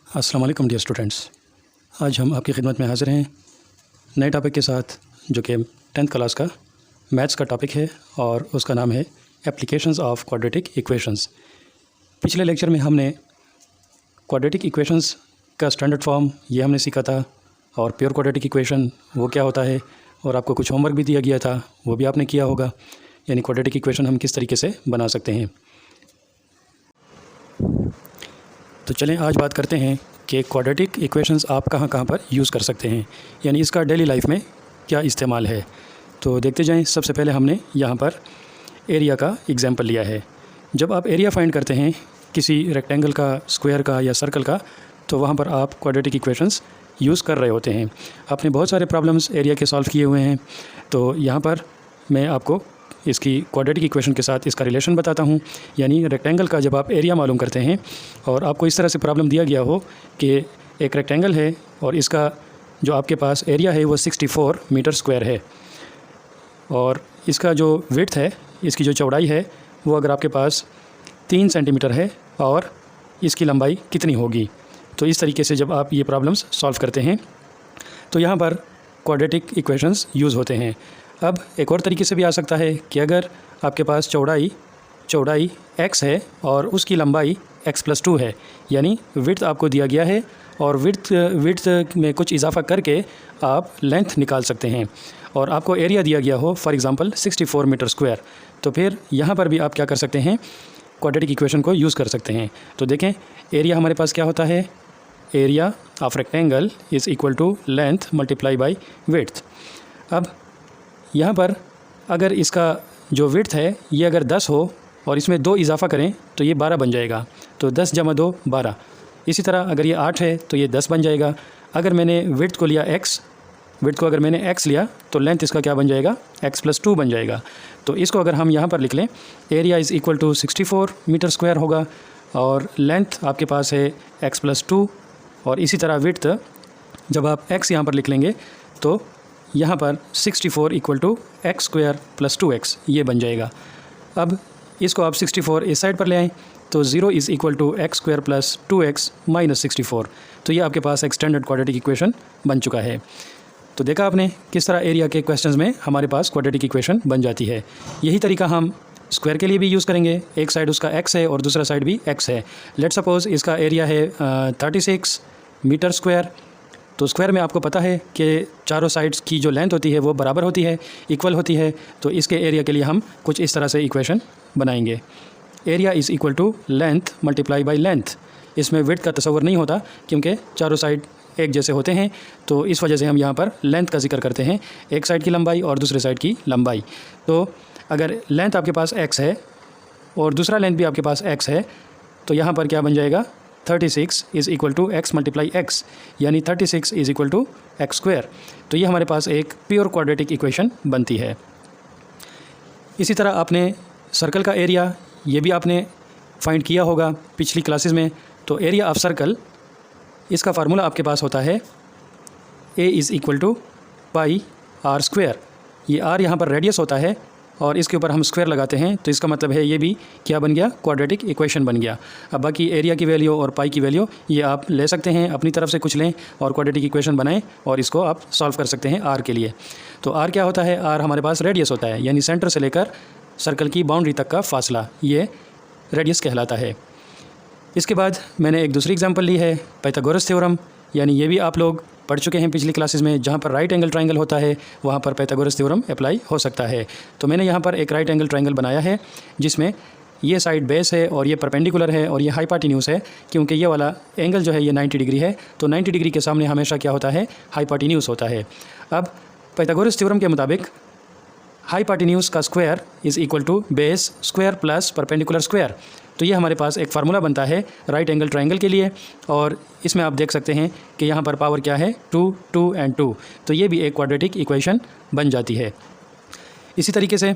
अस्सलाम वालेकुम dear students. आज हम आपकी खिदमत में हाज़िर हैं नए टॉपिक के साथ, जो कि 10th क्लास का मैथ्स का टॉपिक है और उसका नाम है एप्लीकेशंस ऑफ क्वाड्रेटिक इक्वेशंस। पिछले लेक्चर में हमने क्वाड्रेटिक इक्वेशंस का स्टैंडर्ड फॉर्म ये हमने सीखा था, और प्योर क्वाड्रेटिक इक्वेशन वो क्या होता है, और आपको कुछ होमवर्क भी दिया गया था, वो भी आपने किया होगा, यानी क्वाड्रेटिक इक्वेशन हम किस तरीके से बना सकते हैं। तो चलें आज बात करते हैं कि क्वाड्रेटिक इक्वेशंस आप कहाँ कहाँ पर यूज़ कर सकते हैं, यानी इसका डेली लाइफ में क्या इस्तेमाल है। तो देखते जाएं। सबसे पहले हमने यहाँ पर एरिया का एग्जांपल लिया है। जब आप एरिया फाइंड करते हैं किसी रेक्टेंगल का, स्क्वायर का या सर्कल का, तो वहाँ पर आप क्वाड्रेटिक इक्वेशंस यूज़ कर रहे होते हैं। आपने बहुत सारे प्रॉब्लम्स एरिया के सॉल्व किए हुए हैं, तो यहाँ पर मैं आपको इसकी क्वाड्रेटिक इक्वेशन के साथ इसका रिलेशन बताता हूँ। यानी रेक्टेंगल का जब आप एरिया मालूम करते हैं और आपको इस तरह से प्रॉब्लम दिया गया हो कि एक रेक्टेंगल है और इसका जो आपके पास एरिया है वो 64 मीटर स्क्वायर है, और इसका जो विड्थ है, इसकी जो चौड़ाई है वो अगर आपके पास 3 सेंटीमीटर है, और इसकी लंबाई कितनी होगी। तो इस तरीके से जब आप ये प्रॉब्लम्स सॉल्व करते हैं तो यहाँ पर क्वाड्रेटिक इक्वेशंस यूज़ होते हैं। अब एक और तरीके से भी आ सकता है कि अगर आपके पास चौड़ाई x है और उसकी लंबाई x+2 है, यानी विड्थ आपको दिया गया है और विड्थ में कुछ इजाफा करके आप लेंथ निकाल सकते हैं, और आपको एरिया दिया गया हो फॉर एग्ज़ाम्पल 64 मीटर स्क्वायर, तो फिर यहाँ पर भी आप क्या कर सकते हैं, क्वाड्रेटिक इक्वेशन को यूज़ कर सकते हैं। तो देखें, एरिया हमारे पास क्या होता है, area of rectangle is equal to length multiply by width. अब यहाँ पर अगर इसका जो विड्थ है ये अगर 10 हो और इसमें 2 इजाफा करें तो ये 12 बन जाएगा, तो 10 × 2 12। इसी तरह अगर ये 8 है तो ये 10 बन जाएगा। अगर मैंने विड्थ को लिया विड्थ को अगर मैंने x लिया तो लेंथ इसका क्या बन जाएगा, x+2 बन जाएगा। तो इसको अगर हम यहाँ पर लिख लें, area is equal to 64 metre square होगा, और लेंथ आपके पास है x+2, और इसी तरह विड्थ जब आप x यहाँ पर लिख लेंगे तो यहाँ पर 64 इक्वल टू x² + 2x ये बन जाएगा। अब इसको आप 64 इस साइड पर ले आएँ तो 0 is equal to x² + 2x - 64। तो ये आपके पास एक स्टैंडर्ड क्वाड्रेटिक इक्वेशन बन चुका है। तो देखा आपने किस तरह एरिया के क्वेश्चंस में हमारे पास क्वाड्रेटिक इक्वेशन बन जाती है। यही तरीका हम स्क्वायर के लिए भी यूज़ करेंगे। एक साइड उसका x है और दूसरा साइड भी x है। लेट्स सपोज़ इसका एरिया है 36 मीटर स्क्वायर। तो स्क्वायर में आपको पता है कि चारों साइड्स की जो लेंथ होती है वो बराबर होती है, इक्वल होती है। तो इसके एरिया के लिए हम कुछ इस तरह से इक्वेशन बनाएंगे, area is equal to length multiply by length. इसमें विड्थ का तस्वर नहीं होता क्योंकि चारों साइड एक जैसे होते हैं, तो इस वजह से हम यहाँ पर लेंथ का जिक्र करते हैं, एक साइड की लंबाई और दूसरे साइड की लंबाई। तो अगर लेंथ आपके पास x है और दूसरा लेंथ भी आपके पास x है, तो यहाँ पर क्या बन जाएगा, 36 is equal to x multiply x, यानी 36 इज़ इक्वल टू x²। तो ये हमारे पास एक प्योर क्वाड्रेटिक इक्वेशन बनती है। इसी तरह आपने सर्कल का एरिया ये भी आपने फाइंड किया होगा पिछली क्लासेस में। तो एरिया ऑफ सर्कल, इसका फार्मूला आपके पास होता है a is equal to πr²। ये r यहाँ पर रेडियस होता है और इसके ऊपर हम स्क्वायर लगाते हैं, तो इसका मतलब है ये भी क्या बन गया, क्वाड्रेटिक इक्वेशन बन गया। अब बाकी एरिया की वैल्यू और पाई की वैल्यू ये आप ले सकते हैं, अपनी तरफ से कुछ लें और क्वाड्रेटिक इक्वेशन बनाएं और इसको आप सॉल्व कर सकते हैं आर के लिए। तो आर क्या होता है, आर हमारे पास रेडियस होता है, यानी सेंटर से लेकर सर्कल की बाउंड्री तक का फासला, ये रेडियस कहलाता है। इसके बाद मैंने एक दूसरी एग्जांपल ली है, पाइथागोरस थ्योरम, यानी ये भी आप लोग पढ़ चुके हैं पिछली क्लासेस में। जहाँ पर राइट एंगल ट्रायंगल होता है वहाँ पर पाइथागोरस थ्योरम अप्लाई हो सकता है। तो मैंने यहाँ पर एक राइट एंगल ट्रायंगल बनाया है जिसमें ये साइड बेस है और ये परपेंडिकुलर है और ये हाइपोटेन्यूज है, क्योंकि ये वाला एंगल जो है ये 90 डिग्री है, तो 90 डिग्री के सामने हमेशा क्या होता है, हाइपोटेन्यूज होता है। अब पाइथागोरस थ्योरम के मुताबिक हाइपोटेन्यूज का square is equal to base square plus perpendicular square. तो ये हमारे पास एक फार्मूला बनता है राइट एंगल ट्रायंगल के लिए, और इसमें आप देख सकते हैं कि यहाँ पर पावर क्या है, 2, 2 और 2। तो ये भी एक क्वाड्रेटिक इक्वेशन बन जाती है। इसी तरीके से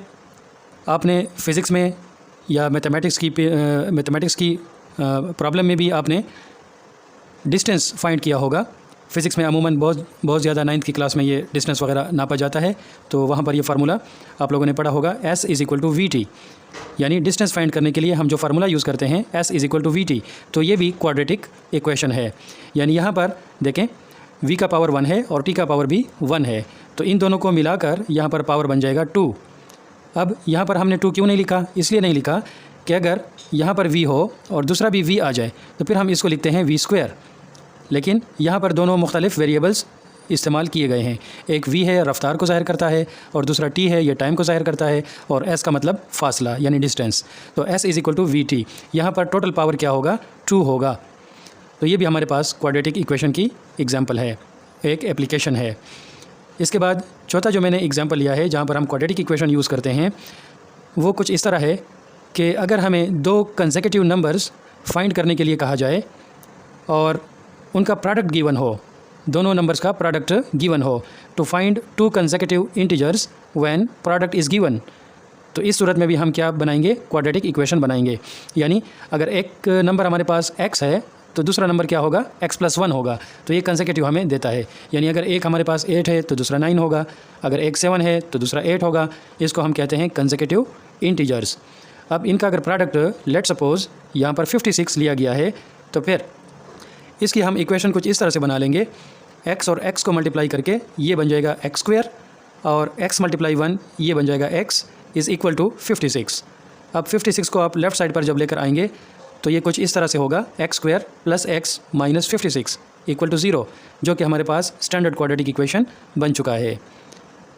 आपने फ़िज़िक्स में या मैथमेटिक्स की प्रॉब्लम में भी आपने डिस्टेंस फाइंड किया होगा। फ़िज़िक्स में अमूमन बहुत ज़्यादा 9th की क्लास में ये डिस्टेंस वगैरह नापा जाता है, तो वहाँ पर ये फार्मूला आप लोगों ने पढ़ा होगा, S = VT। यानी डिस्टेंस फाइंड करने के लिए हम जो फार्मूला यूज़ करते हैं S = VT, तो ये भी क्वाड्रेटिक इक्वेशन है। यानी यहाँ पर देखें v का पावर 1 है और t का पावर भी 1 है, तो इन दोनों को मिलाकर यहाँ पर पावर बन जाएगा 2। अब यहाँ पर हमने 2 क्यों नहीं लिखा? इसलिए नहीं लिखा कि अगर यहाँ पर v हो और दूसरा भी v आ जाए तो फिर हम इसको लिखते हैं v²। लेकिन यहाँ पर दोनों मुख्तलिफ वेरिएबल्स इस्तेमाल किए गए हैं। एक v है, रफ्तार को ज़ाहिर करता है, और दूसरा t है, ये टाइम को ज़ाहिर करता है, और s का मतलब फासला यानी डिस्टेंस। तो S = VT। यहाँ पर टोटल पावर क्या होगा? 2 होगा। तो ये भी हमारे पास क्वाड्रेटिक इक्वेशन की एग्जांपल है, एक एप्लीकेशन है। इसके बाद चौथा जो मैंने एग्जांपल लिया है जहाँ पर हम क्वाड्रेटिक इक्वेशन यूज़ करते हैं, वो कुछ इस तरह है कि अगर हमें 2 कंसेक्यूटिव नंबर्स फाइंड करने के लिए कहा जाए और उनका प्रोडक्ट गिवन हो, दोनों नंबर्स का प्रोडक्ट गिवन हो, to find 2 consecutive integers when product is given, तो इस सूरत में भी हम क्या बनाएंगे? क्वाड्रेटिक इक्वेशन बनाएंगे। यानी अगर एक नंबर हमारे पास x है तो दूसरा नंबर क्या होगा? x+1 होगा, तो ये कंसेक्यूटिव हमें देता है। यानी अगर एक हमारे पास 8 है तो दूसरा 9 होगा, अगर एक 7 है तो दूसरा 8 होगा। इसको हम कहते हैं कंसेक्यूटिव इंटीजर्स। अब इनका अगर प्रोडक्ट लेट सपोज़ यहाँ पर 56 लिया गया है, तो फिर इसकी हम इक्वेशन कुछ इस तरह से बना लेंगे, x और x को मल्टीप्लाई करके ये बन जाएगा x² और x × 1 ये बन जाएगा x = 56। अब 56 को आप लेफ़्ट साइड पर जब लेकर आएंगे तो ये कुछ इस तरह से होगा, x² + x - 56 = 0, जो कि हमारे पास स्टैंडर्ड क्वाड्रेटिक इक्वेशन बन चुका है।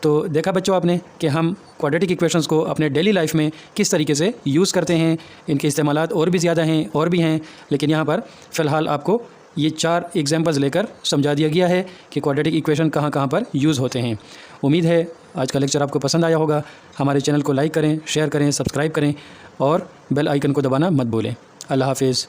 तो देखा बच्चों आपने कि हम क्वाड्रेटिक इक्वेशंस को अपने डेली लाइफ में किस तरीके से यूज़ करते हैं। इनके इस्तेमालात और भी ज़्यादा हैं और भी हैं, लेकिन यहाँ पर फ़िलहाल आपको ये 4 एग्जांपल्स लेकर समझा दिया गया है कि क्वाड्रेटिक इक्वेशन कहाँ कहाँ पर यूज़ होते हैं। उम्मीद है आज का लेक्चर आपको पसंद आया होगा। हमारे चैनल को लाइक करें, शेयर करें, सब्सक्राइब करें और बेल आइकन को दबाना मत भूलें। अल्लाह हाफिज़।